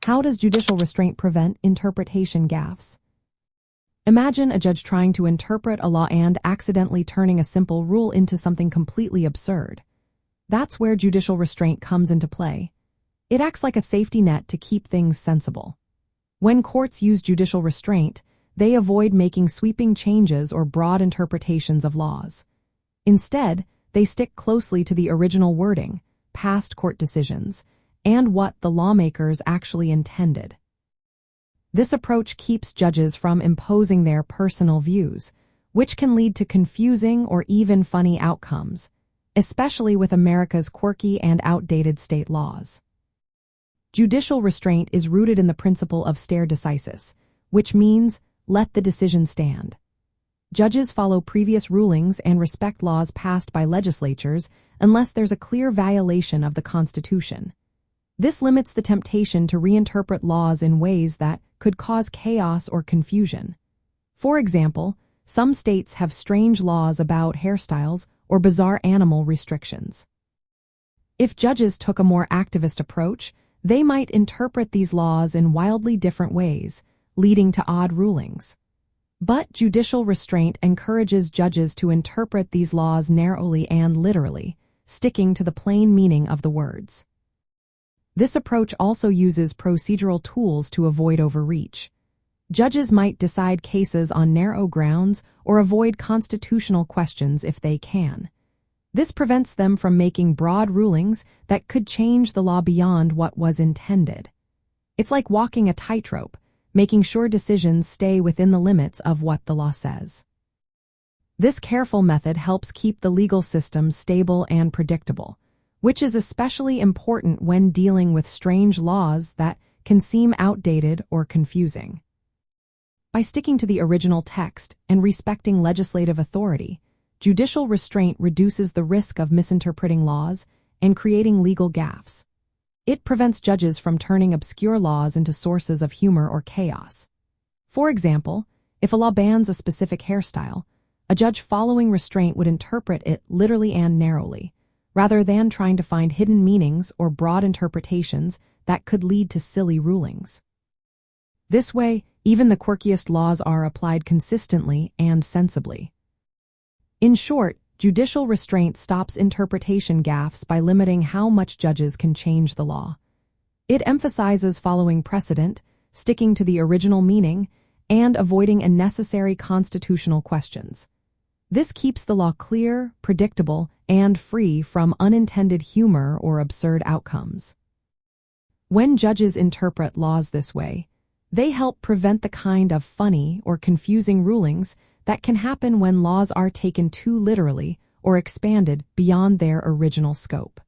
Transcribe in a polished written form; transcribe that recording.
How does judicial restraint prevent interpretation gaffes? Imagine a judge trying to interpret a law and accidentally turning a simple rule into something completely absurd. That's where judicial restraint comes into play. It acts like a safety net to keep things sensible. When courts use judicial restraint, they avoid making sweeping changes or broad interpretations of laws. Instead, they stick closely to the original wording, past court decisions, and what the lawmakers actually intended. This approach keeps judges from imposing their personal views, which can lead to confusing or even funny outcomes, especially with America's quirky and outdated state laws. Judicial restraint is rooted in the principle of stare decisis, which means let the decision stand. Judges follow previous rulings and respect laws passed by legislatures unless there's a clear violation of the Constitution. This limits the temptation to reinterpret laws in ways that could cause chaos or confusion. For example, some states have strange laws about hairstyles or bizarre animal restrictions. If judges took a more activist approach, they might interpret these laws in wildly different ways, leading to odd rulings. But judicial restraint encourages judges to interpret these laws narrowly and literally, sticking to the plain meaning of the words. This approach also uses procedural tools to avoid overreach. Judges might decide cases on narrow grounds or avoid constitutional questions if they can. This prevents them from making broad rulings that could change the law beyond what was intended. It's like walking a tightrope, making sure decisions stay within the limits of what the law says. This careful method helps keep the legal system stable and predictable, which is especially important when dealing with strange laws that can seem outdated or confusing. By sticking to the original text and respecting legislative authority, judicial restraint reduces the risk of misinterpreting laws and creating legal gaffes. It prevents judges from turning obscure laws into sources of humor or chaos. For example, if a law bans a specific hairstyle, a judge following restraint would interpret it literally and narrowly, rather than trying to find hidden meanings or broad interpretations that could lead to silly rulings. This way, even the quirkiest laws are applied consistently and sensibly. In short, judicial restraint stops interpretation gaffes by limiting how much judges can change the law. It emphasizes following precedent, sticking to the original meaning, and avoiding unnecessary constitutional questions. This keeps the law clear, predictable, and free from unintended humor or absurd outcomes. When judges interpret laws this way, they help prevent the kind of funny or confusing rulings that can happen when laws are taken too literally or expanded beyond their original scope.